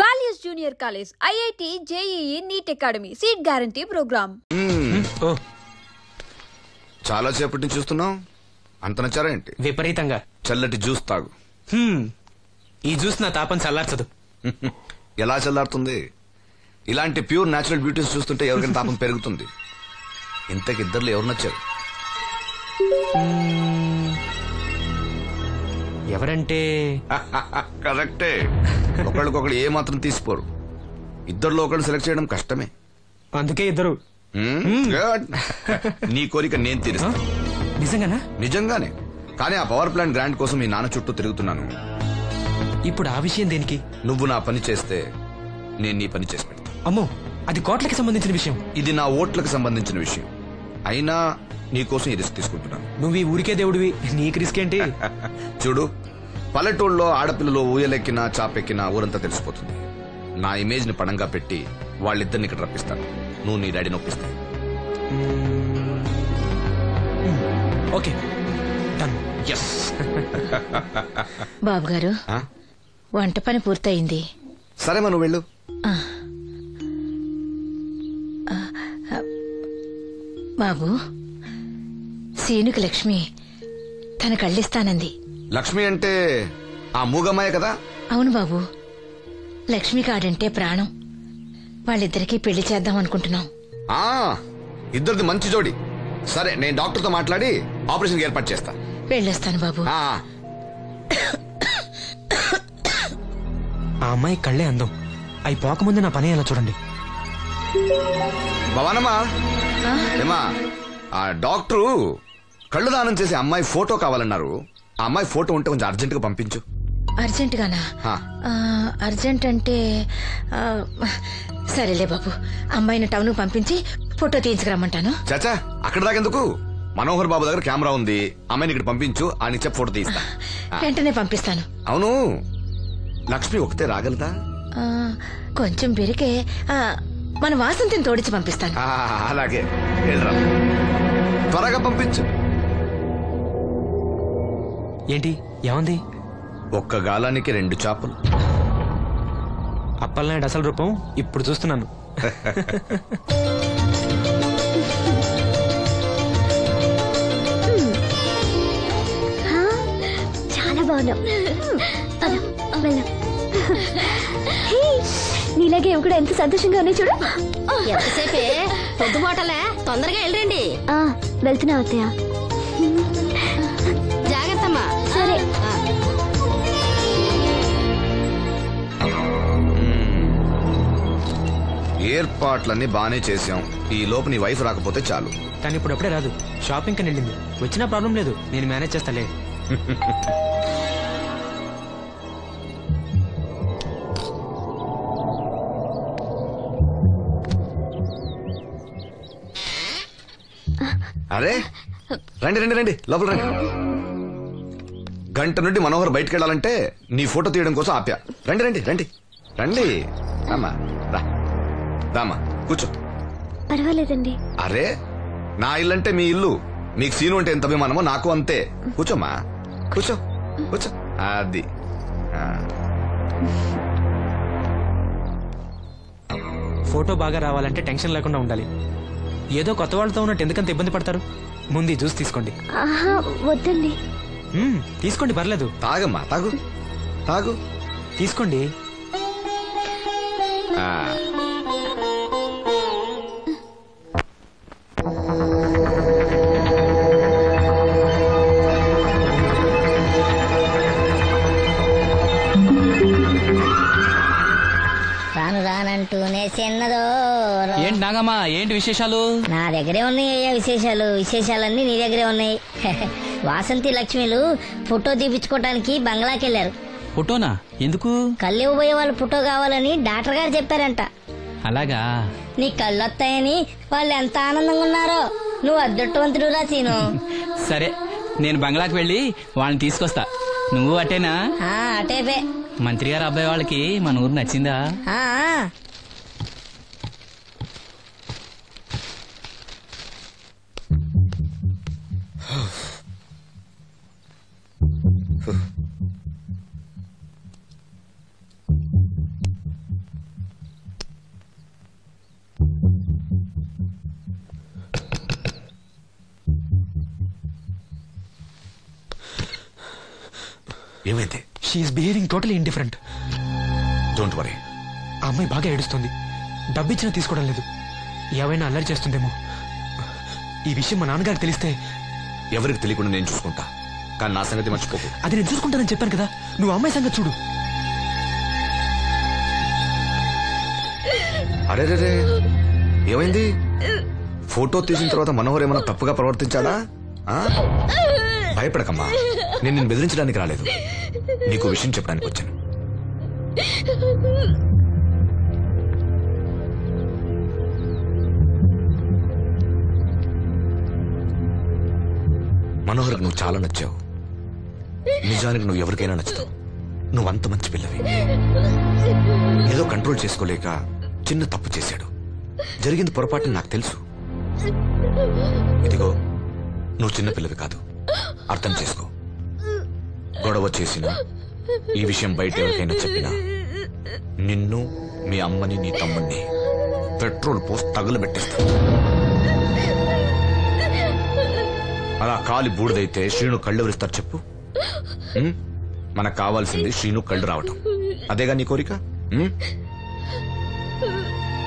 Values junior college, IIT, JEE, NEET academy, seat guarantee programme. చాలా సేపటి నుంచి చూస్తున్నాం. అంత నచ్చారా ఏంటి? విపరీతంగా. చల్లటి జ్యూస్ తాగు. ఈ జ్యూస్ నా తాపం చల్లార్చదు. ఎలా చల్లారుతుంది? ఇలాంటి ప్యూర్ న్యాచురల్ బ్యూటీస్ చూస్తుంటే ఎవరికైనా తాపం పెరుగుతుంది. ఇంతకి ఇద్దరు ఎవరు నచ్చారు? ఎవరంటే? కరెక్టే. ఒకళ్ళకొకళ్ళు ఏ మాత్రం తీసిపోరు. ఇద్దరులో ఒకళ్ళు సెలెక్ట్ చేయడం కష్టమే. అందుకే ఇద్దరు. నీ కోరిక నేను తీరుస్తాను. నిజంగానా? నిజంగానే. కానీ ఆ పవర్ ప్లాంట్ గ్రాంట్ కోసం మీ నాన్న చుట్టూ తిరుగుతున్నాను. ఇప్పుడు ఆ విషయం దేనికి? నువ్వు నా పని చేస్తే నేను నీ పని చేసి పెడతా. అమ్మో, అది కోట్లకి సంబంధించిన విషయం. ఇది నా ఓట్లకు సంబంధించిన విషయం. అయినా నీకోసం ఈ రిస్క్ తీసుకుంటున్నాను. నువ్వు ఈ ఊరికే దేవుడివి, నీకు రిస్క్ ఏంటి? చూడు, పల్లెటూళ్ళలో ఆడపిల్లలు ఊయలెక్కినా చాపెక్కినా ఊరంతా తెలిసిపోతుంది. నా ఇమేజ్ ని పణంగా పెట్టి వాళ్ళిద్దరిని ఇక్కడ రప్పిస్తాను. నువ్వు నీ డాడీ నొప్పిస్తా. Okay, done. ఎస్. బాబు గారు, వంట పని పూర్తయింది. సరే మనం వెళ్ళు. బాబు, సీనుకి లక్ష్మి తన కళ్ళిస్తానంది. లక్ష్మి అంటే ఆ మూగమ్మాయ కదా? అవును బాబు, లక్ష్మి కాడంటే ప్రాణం. వాళ్ళిద్దరికీ పెళ్లి చేద్దాం అనుకుంటున్నాం. ఇద్దరిది మంచి జోడి. సరే, నేను డాక్టర్తో మాట్లాడి ఆపరేషన్ ఏర్పాటు చేస్తా. వెళ్ళొస్తాను బాబు. ఆ అమ్మాయి కళ్ళే అందం. అవి పోకముందు నా పని ఎలా చూడండి. భవానమ్మా, ఏమా, ఆ డాక్టరు కళ్ళు దానం చేసే అమ్మాయి ఫోటో కావాలన్నారు. ఆ అమ్మాయి ఫోటో ఉంటే కొంచెం అర్జెంట్ గా పంపించు. అర్జెంట్ గానా? అర్జెంట్ అంటే సరేలే బాబు, అమ్మాయిని టౌన్ పంపించి ఫోటో తీయించుకురమ్మంటాను. చాచా, అక్కడ దాకెందుకు? మనోహర్ బాబు దగ్గర కెమెరా ఉంది. అమ్మాయిని ఇక్కడ పంపించు, ఆయన చెప్పి ఫోటో తీస్తా. వెంటనే పంపిస్తాను. అవును, లక్ష్మి ఒకతే రాగలదా? కొంచెం బెరికే. మన వాసంతిని తోడిచి పంపిస్తాను. అలాగే, త్వరగా పంపించు. ఏంటి, ఏమంది? ఒక్క గాలానికి 2 చేపలు. అప్పలనాయుడు అసలు రూపం ఇప్పుడు చూస్తున్నాను. చాలా బాగున్నావు. నీలాగే కూడా ఎంత సంతోషంగా ఉన్నాయి చూడు. ఎంతసేపే పొద్దుబాటలే, తొందరగా వెళ్ళండి. వెళ్తున్నా అత్తయ్య. జాగ్రత్తమ్మా. సరే. ఏర్పాట్లన్నీ బానే చేసాం. ఈ లోపు నీ వైఫ్ రాకపోతే చాలు. కానీ ఇప్పుడు అప్పుడే రాదు, షాపింగ్ కని వెళ్ళింది. వచ్చినా ప్రాబ్లం లేదు, నేను మేనేజ్ చేస్తాలే. అరే, రండి రండి రండి, లోపల రండి. గంట నుండి మనోహర్ బయటకు వెళ్ళాలంటే నీ ఫోటో తీయడం కోసం ఆప్యా. రండి రండి రండి రండి. రామా, రా, రామా, కూర్చో. పర్వాలేదండి. అరే, నా ఇల్లంటే మీ ఇల్లు. మీకు సీను అంటే ఎంత అభిమానమో నాకు అంతే. కూర్చోమ్మా, కూర్చో కూర్చో. అది ఫోటో బాగా రావాలంటే టెన్షన్ లేకుండా ఉండాలి. ఏదో కొత్త వాళ్ళతో ఉన్నట్టు ఎందుకంత ఇబ్బంది పడతారు? ముందు ఈ జ్యూస్ తీసుకోండి. వద్దండి. తీసుకోండి, పర్లేదు. తాగమ్మా, తాగు తాగు, తీసుకోండి. రాను రానంటూనే చిన్నదో. ఏంటి నాగమ్మా, ఏంటి విశేషాలు? నా దగ్గరే ఉన్నాయి విశేషాలు. విశేషాలన్నీ నీ దగ్గరే ఉన్నాయి. వాసంతి లక్ష్మిలు ఫోటో తీపించుకోవడానికి బంగ్లాకి వెళ్ళారు. ఫోటోనా? ఎందుకు? కళ్ళు ఇవ్వబోయే వాళ్ళు ఫోటో కావాలని డాక్టర్ గారు చెప్పారంట. అలాగా? నీ కళ్ళు వస్తాయని వాళ్ళు ఎంత ఆనందంగా ఉన్నారో. నువ్వు అదృష్టవంతుడు రా సీను. సరే, నేను బంగ్లాకి వెళ్ళి వాళ్ళని తీసుకొస్తా. నువ్వు అటేనా? అటేపే. మంత్రి గారు అబ్బాయి వాళ్ళకి మన ఊరు నచ్చిందా? ఏమైంది? She's behaving totally indifferent. Don't worry. ఆ అమ్మాయి బాగా ఏడుస్తుంది. డబ్బిచ్చినా తీసుకోవడం లేదు. ఏవైనా అల్లరి చేస్తుందేమో. ఈ విషయం మా నాన్నగారికి తెలిస్తే ఎవరికి తెలియకుండా నేను చూసుకుంటా, కానీ నా సంగతి మర్చిపోకు. అది నేను చూసుకుంటానని చెప్పాను కదా, నువ్వు అమ్మాయి సంగతి చూడు. అరే ఏమైంది? ఫోటో తీసిన తర్వాత మనోహర్ ఏమైనా తప్పుగా ప్రవర్తించాడా? భయపడకమ్మా, నేను నిన్ను బెదిరించడానికి రాలేదు, నీకు విషయం చెప్పడానికి వచ్చాను. మనోహర్కి నువ్వు చాలా నచ్చావు. నిజానికి నువ్వు ఎవరికైనా నచ్చుతావు. నువ్వంత మంచి పిల్లవి. ఏదో కంట్రోల్ చేసుకోలేక చిన్న తప్పు చేశాడు. జరిగింది పొరపాటు నాకు తెలుసు. ఇదిగో, నువ్వు చిన్న పిల్లవి కాదు, అర్థం చేసుకో. గొడవ చేసినా, ఈ విషయం బయట ఎవరికైనా చెప్పినా నిన్ను, మీ అమ్మని, నీ తమ్ముణ్ణి పెట్రోల్ పోసి తగులబెట్టేస్తా. అలా కాలి బూడిదైతే శ్రీను కళ్ళు ఎవరిస్తారు చెప్పు? మనకు కావాల్సింది శ్రీను కళ్ళు రావటం. అదేగా నీ కోరిక?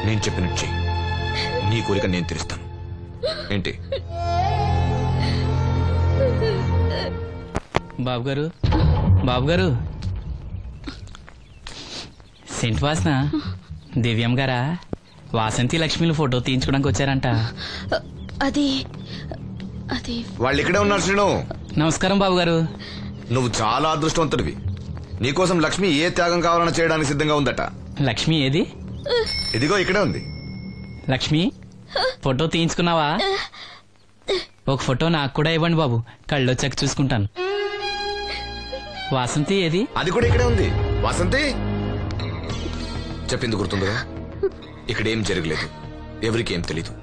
నేను చెప్పినట్టు చెయ్యి, నీ కోరిక నేను తీరుస్తాను. ఏంటి? బాబు గారు, సెంట్ వాసన దివ్యం గారా? వాసంతి లక్ష్మిలు ఫోటో తీయించుకోవడానికి వచ్చారంట. అది వాళ్ళు ఇక్కడే ఉన్నారు. శ్రీను, నమస్కారం బాబు గారు. నువ్వు చాలా అదృష్టవంతుడివి. నీకోసం లక్ష్మి ఏ త్యాగం కావాలన్నా చేయడానికి సిద్ధంగా ఉందట. లక్ష్మి ఏది? ఇదిగో ఇక్కడే ఉంది. లక్ష్మి, ఫోటో తీయించుకున్నావా? ఒక ఫోటో నాకు కూడా ఇవ్వండి బాబు, కళ్ళు వచ్చాక చూసుకుంటాను. వాసంతి ఏది? అది కూడా ఇక్కడే ఉంది. వాసంతి, చెప్పింది గుర్తుందిగా? ఇక్కడేం జరగలేదు, ఎవరికి ఏం తెలీదు.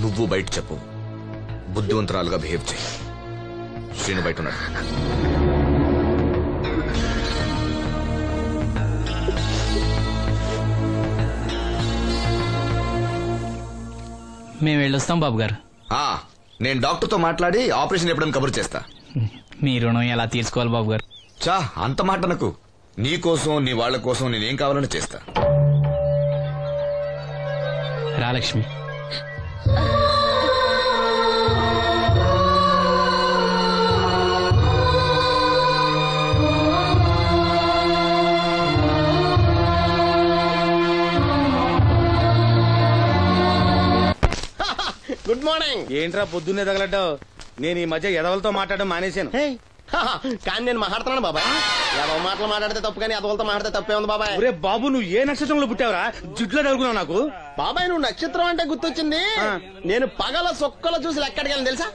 నువ్వు బయట చెప్పు, బుద్ధివంతరాలుగా బిహేవ్ చేయి. శ్రీను బయట ఉన్నాడు. మేము వెళ్ళొస్తాం బాబు గారు. నేను డాక్టర్తో మాట్లాడి ఆపరేషన్ ఎప్పుడైనా కబురు చేస్తా. మీ రుణం ఎలా తీర్చుకోవాలి బాబు గారు? చా, అంత మాట నాకు. నీ కోసం, నీ వాళ్ళ కోసం నేనేం కావాలని చేస్తా. రా లక్ష్మి. Good morning. ఏంట్రా పొద్దున్నే తగలడ్డావు? నేను ఈ మధ్య ఎదవలతో మాట్లాడడం మానేశాను. కానీ నేను మాట్లాడుతున్నాను బాబాయ్. ఎదవ మాటలు మాట్లాడితే తప్పు, కానీ ఎదవలతో మాట్లాడితే తప్పే ఉంది బాబాయ్. ఒరే బాబు, నువ్వు ఏ నక్షత్రంలో పుట్టావురా? జుట్లో తగులుకున్నావు నాకు. బాబాయ్, నువ్వు నక్షత్రం అంటే గుర్తొచ్చింది. నేను పగల సొక్కలు చూసి లెక్కడికి తెలుసా?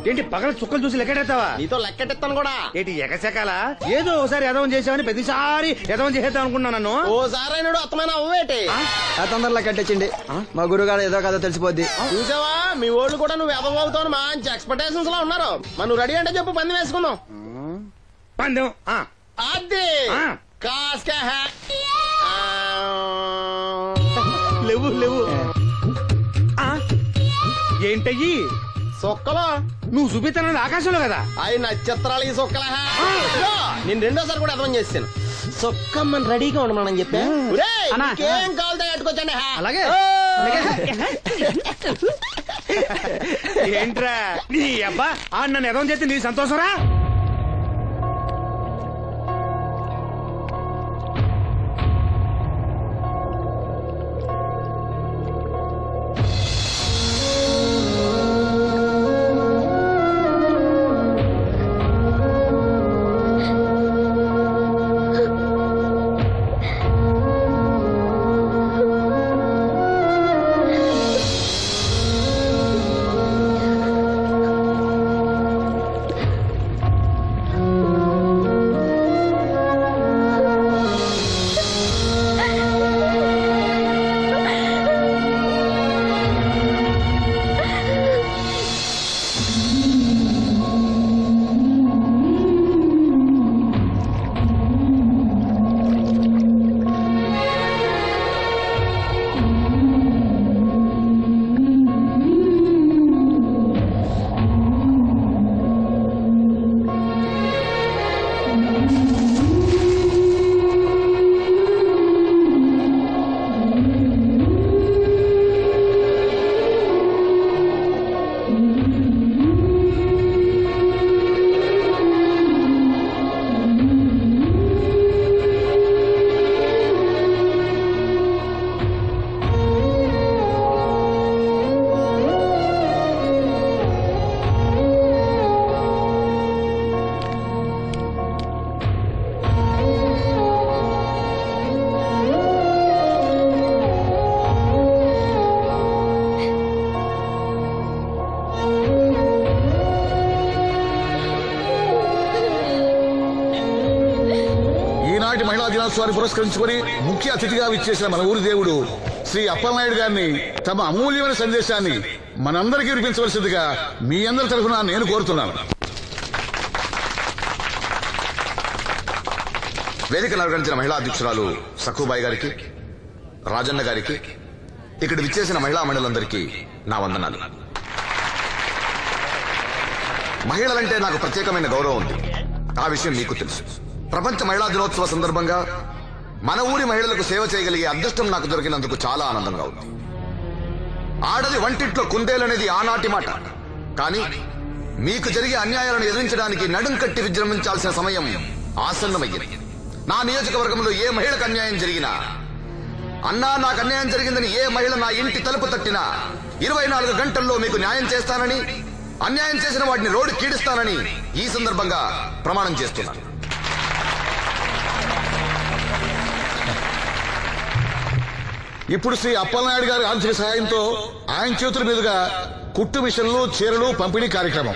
ఏంటి పగల చుక్కలు చూసి లెక్కెడతావా? నీతో లెక్కెట్టిస్తాను కూడా. ఏంటి ఎగసెకాల? ఏదో ఒకసారి ఎదవం చేసావని ప్రతిసారి ఎదవం చేసేద్దాం అనుకున్నా నన్ను. ఓసారి అయినాడు అత్తమైన అవ్వేటి. తొందరలో కట్టించండి, మా గురుగారు ఏదో కదా తెలిసిపోద్ది. చూసావా, మీ వాళ్ళు కూడా నువ్వు ఎదవవుతావు మంచి ఎక్స్పెక్టేషన్స్ లో ఉన్నారు. మరి నువ్వు రెడీ అంటే చెప్పు, పందెం వేసుకుందాం. పందెం? అది కాస్క లేవు లేవు. ఏంటయ్యి సొక్కలో? నువ్వు చూపిస్తానది ఆకాశంలో కదా. అవి నక్షత్రాలు ఈ సొక్కల. నేను రెండోసారి కూడా అర్థం చేస్తాను. సొక్కమ్మని రెడీగా ఉండమని చెప్పా. ఏం కావాలితే కట్టుకొచ్చండి. అలాగే. ఏంట్రా నీ అబ్బా నన్ను ఎదవం చేస్తే నీ సంతోషరా? దినోత్సవాన్ని పురస్కరించుకొని ముఖ్య అతిథిగా విచ్చేసిన మన ఊరి దేవుడు శ్రీ అప్పలనాయుడు గారిని తమ అమూల్యమైన సందేశాన్ని మనందరికీ వినిపించవలసిందిగా మీ అందరి తరఫున నేను కోరుతున్నాను. వేదికను అలంకరించిన మహిళా అధ్యక్షురాలు సఖుబాయి గారికి, రాజన్న గారికి, ఇక్కడ విచ్చేసిన మహిళా మండలందరికీ నా వందనాలు. మహిళలంటే నాకు ప్రత్యేకమైన గౌరవం ఉంది. ఆ విషయం మీకు తెలుసు. ప్రపంచ మహిళా దినోత్సవ సందర్భంగా మన ఊరి మహిళలకు సేవ చేయగలిగే అదృష్టం నాకు దొరికినందుకు చాలా ఆనందంగా ఉంది. ఆడది వంటింట్లో కుందేలనేది ఆనాటి మాట. కానీ మీకు జరిగే అన్యాయాలను ఎదిరించడానికి నడుం కట్టి విజృంభించాల్సిన సమయం ఆసన్నమయ్యింది. నా నియోజకవర్గంలో ఏ మహిళకు అన్యాయం జరిగినా, అన్నా నాకు అన్యాయం జరిగిందని ఏ మహిళ నా ఇంటి తలుపు తట్టినా 24 గంటల్లో మీకు న్యాయం చేస్తానని, అన్యాయం చేసిన వాటిని రోడ్డు కీడిస్తానని ఈ సందర్భంగా ప్రమాణం చేస్తున్నాను. ఇప్పుడు శ్రీ అప్పలనాయుడు గారి ఆర్థిక సహాయంతో ఆయన చేతుల మీదుగా కుట్టు మిషన్లు, చీరలు పంపిణీ కార్యక్రమం.